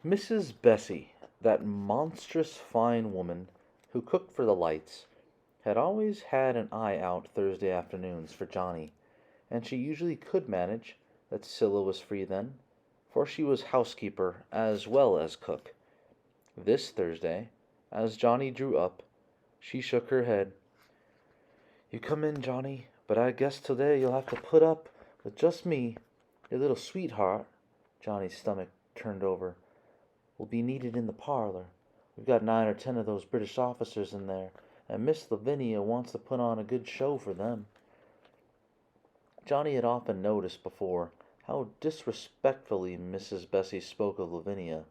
Mrs. Bessie, that monstrous fine woman who cooked for the lights, had always had an eye out Thursday afternoons for Johnny, and she usually could manage that Scylla was free then, for she was housekeeper as well as cook. This Thursday, as Johnny drew up, she shook her head. "You come in, Johnny, but I guess today you'll have to put up with just me. Your little sweetheart," Johnny's stomach turned over, "will be needed in the parlor. We've got 9 or 10 of those British officers in there, and Miss Lavinia wants to put on a good show for them." Johnny had often noticed before how disrespectfully Mrs. Bessie spoke of Lavinia,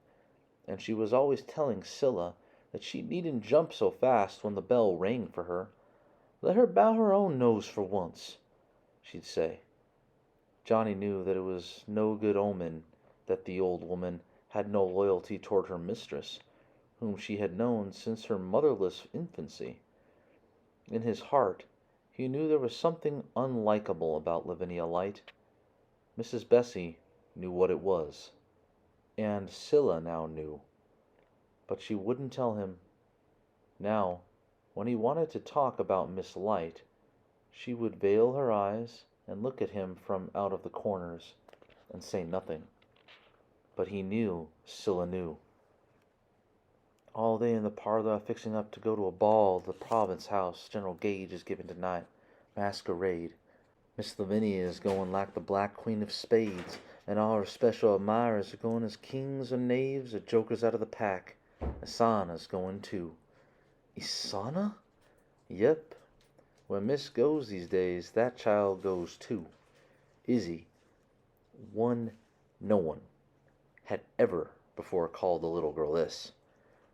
and she was always telling Scylla that she needn't jump so fast when the bell rang for her. "Let her bow her own nose for once," she'd say. Johnny knew that it was no good omen that the old woman had no loyalty toward her mistress, whom she had known since her motherless infancy. In his heart he knew there was something unlikable about Lavinia Light. Mrs. Bessie knew what it was, and Scylla now knew, but she wouldn't tell him. Now, when he wanted to talk about Miss Light, she would veil her eyes and look at him from out of the corners and say nothing. But he knew Scylla knew. "All day in the parlor fixing up to go to a ball at the Province House General Gage is giving tonight. Masquerade. Miss Lavinia is going like the Black Queen of Spades, and all her special admirers are going as kings or knaves or jokers out of the pack. Isana's going too." "Isana?" "Yep. When Miss goes these days, that child goes too. Izzy, no one had ever before called the little girl this,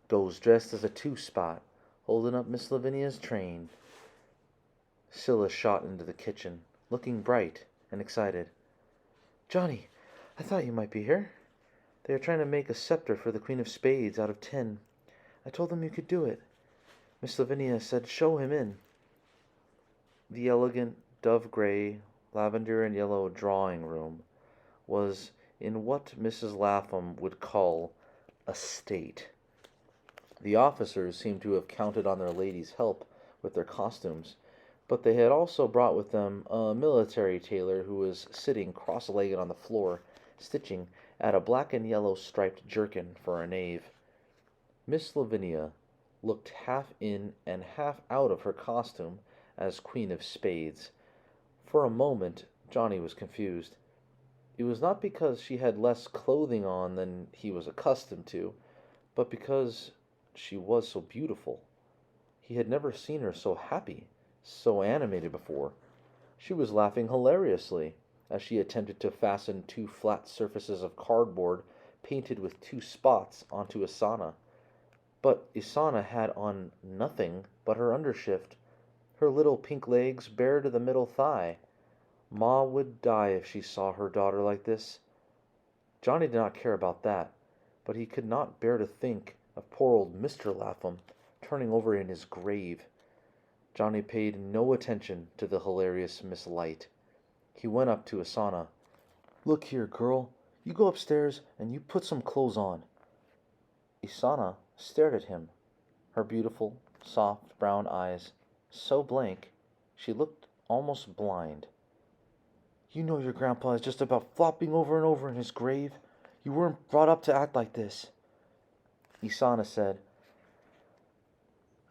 goes dressed as a two-spot, holding up Miss Lavinia's train." Scylla shot into the kitchen, looking bright and excited. "Johnny, I thought you might be here. They are trying to make a scepter for the Queen of Spades out of tin. I told them you could do it. Miss Lavinia said show him in." The elegant dove-gray, lavender and yellow drawing-room was in what Mrs. Lapham would call a state. The officers seemed to have counted on their ladies' help with their costumes, but they had also brought with them a military tailor who was sitting cross-legged on the floor, stitching at a black and yellow striped jerkin for a knave. Miss Lavinia looked half in and half out of her costume as Queen of Spades. For a moment Johnny was confused. It was not because she had less clothing on than he was accustomed to, but because she was so beautiful. He had never seen her so happy, so animated before. She was laughing hilariously as she attempted to fasten 2 flat surfaces of cardboard painted with 2 spots onto Isana. But Isana had on nothing but her undershift, her little pink legs bare to the middle thigh. Ma would die if she saw her daughter like this. Johnny did not care about that, but he could not bear to think of poor old Mr. Lapham turning over in his grave. Johnny paid no attention to the hilarious Miss Light. He went up to Isana. "Look here, girl, you go upstairs and you put some clothes on." Isana stared at him, her beautiful, soft brown eyes so blank she looked almost blind. "You know your grandpa is just about flopping over and over in his grave. You weren't brought up to act like this." Isana said,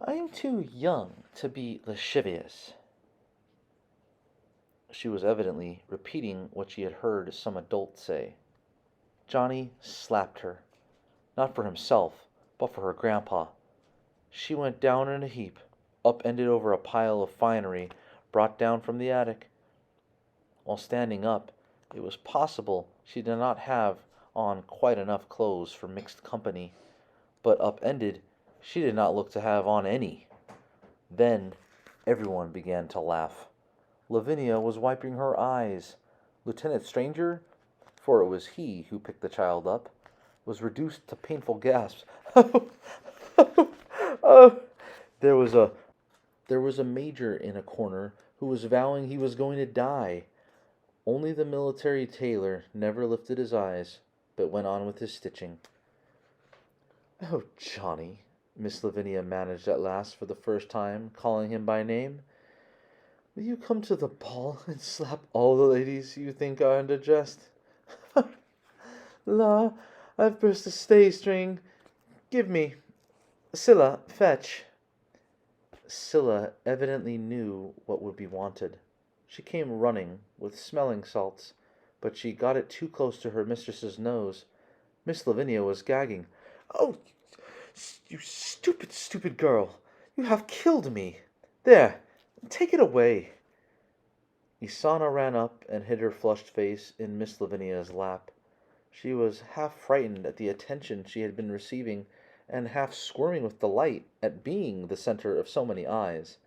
"I'm too young to be lascivious." She was evidently repeating what she had heard some adult say. Johnny slapped her, not for himself, but for her grandpa. She went down in a heap, upended over a pile of finery brought down from the attic. While standing up, it was possible she did not have on quite enough clothes for mixed company, but upended, she did not look to have on any. Then everyone began to laugh. Lavinia was wiping her eyes. Lieutenant Stranger, for it was he who picked the child up, was reduced to painful gasps. Oh. There was a major in a corner who was vowing he was going to die. Only the military tailor never lifted his eyes, but went on with his stitching. Oh, Johnny, Miss Lavinia managed at last for the first time, calling him by name. Will you come to the ball and slap all the ladies you think are underdressed? La, I've burst a stay string. Give me. Scylla, fetch. Scylla evidently knew what would be wanted. She came running, with smelling salts, but she got it too close to her mistress's nose. Miss Lavinia was gagging. Oh, you stupid, stupid girl! You have killed me! There, take it away! Isana ran up and hid her flushed face in Miss Lavinia's lap. She was half frightened at the attention she had been receiving, and half squirming with delight at being the center of so many eyes.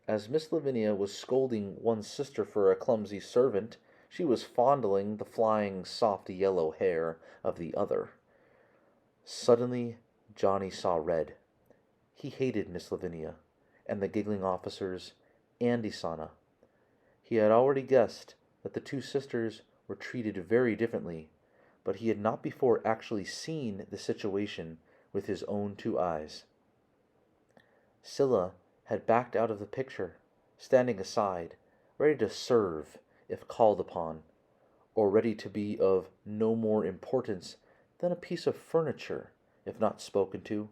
As Miss Lavinia was scolding one sister for a clumsy servant, she was fondling the flying soft yellow hair of the other. Suddenly Johnny saw red. He hated Miss Lavinia, and the giggling officers, and Isana. He had already guessed that the two sisters were treated very differently, but he had not before actually seen the situation with his own two eyes. Scylla had backed out of the picture, standing aside, ready to serve if called upon, or ready to be of no more importance than a piece of furniture if not spoken to.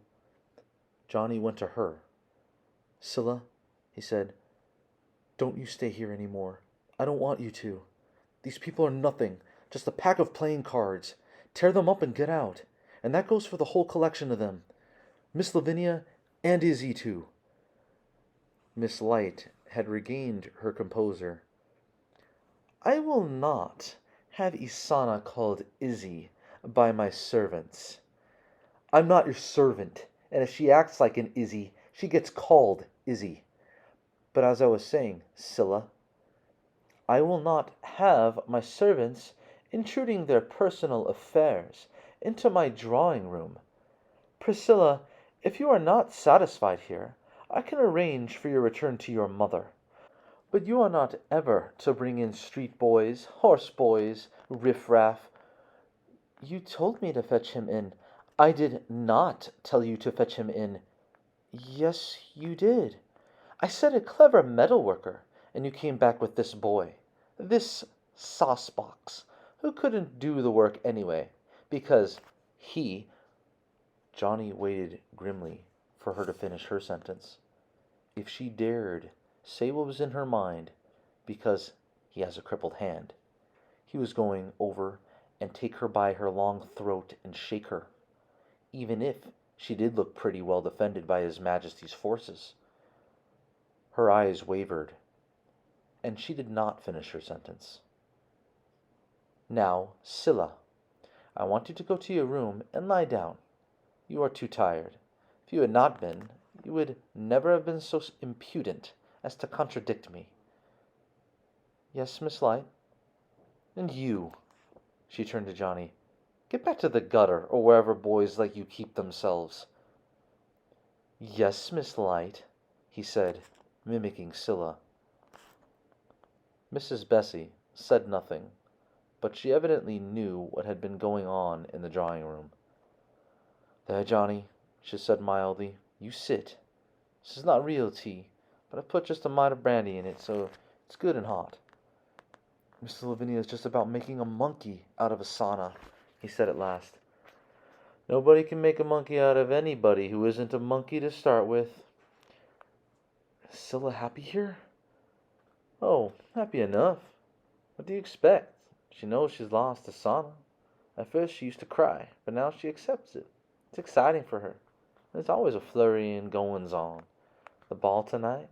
Johnny went to her. Scylla, he said, don't you stay here any more. I don't want you to. These people are nothing, just a pack of playing cards. Tear them up and get out. And that goes for the whole collection of them. Miss Lavinia and Izzy too. Miss Light had regained her composure. I will not have Isana called Izzy by my servants. I'm not your servant, and if she acts like an Izzy, she gets called Izzy. But as I was saying, Scylla, I will not have my servants intruding their personal affairs into my drawing room. Priscilla, if you are not satisfied here, I can arrange for your return to your mother. But you are not ever to bring in street boys, horse boys, riff-raff. You told me to fetch him in. I did not tell you to fetch him in. Yes, you did. I said a clever metal worker, and you came back with this boy, this sauce-box, who couldn't do the work anyway, because he... Johnny waited grimly for her to finish her sentence. If she dared say what was in her mind, because he has a crippled hand, he was going over and take her by her long throat and shake her, even if she did look pretty well defended by His Majesty's forces. Her eyes wavered, and she did not finish her sentence. Now, Scylla, I want you to go to your room and lie down. You are too tired. If you had not been, you would never have been so impudent as to contradict me. Yes, Miss Light? And you, she turned to Johnny, get back to the gutter, or wherever boys like you keep themselves. Yes, Miss Light, he said, mimicking Scylla. Mrs. Bessie said nothing, but she evidently knew what had been going on in the drawing-room. There, Johnny, she said mildly, you sit. This is not real tea, but I put just a mite of brandy in it, so it's good and hot. Mr. Lavinia is just about making a monkey out of Isana, he said at last. Nobody can make a monkey out of anybody who isn't a monkey to start with. Is Scylla happy here? Oh, happy enough. What do you expect? She knows she's lost Isana. At first she used to cry, but now she accepts it. It's exciting for her. There's always a flurry and goings-on. The ball tonight,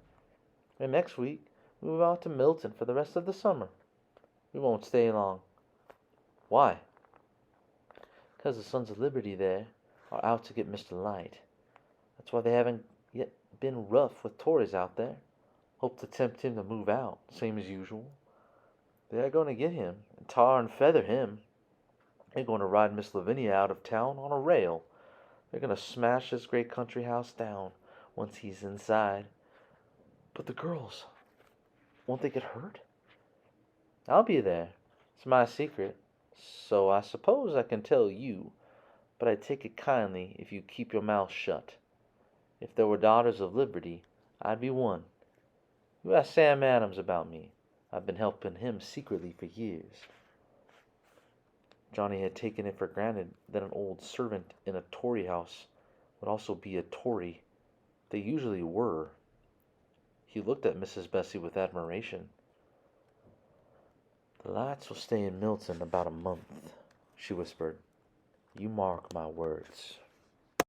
and next week we move out to Milton for the rest of the summer. We won't stay long. Why? Because the Sons of Liberty there are out to get Mr. Light. That's why they haven't yet been rough with Tories out there. Hope to tempt him to move out, same as usual. They're going to get him and tar and feather him. They're going to ride Miss Lavinia out of town on a rail. They're going to smash this great country house down once he's inside. But the girls, won't they get hurt? I'll be there. It's my secret, so I suppose I can tell you. but I'd take it kindly if you'd keep your mouth shut. If there were daughters of liberty, I'd be one. You ask Sam Adams about me. I've been helping him secretly for years." Johnny had taken it for granted that an old servant in a Tory house would also be a Tory. They usually were. He looked at Mrs. Bessie with admiration. "The lights will stay in Milton about a month," she whispered. "You mark my words."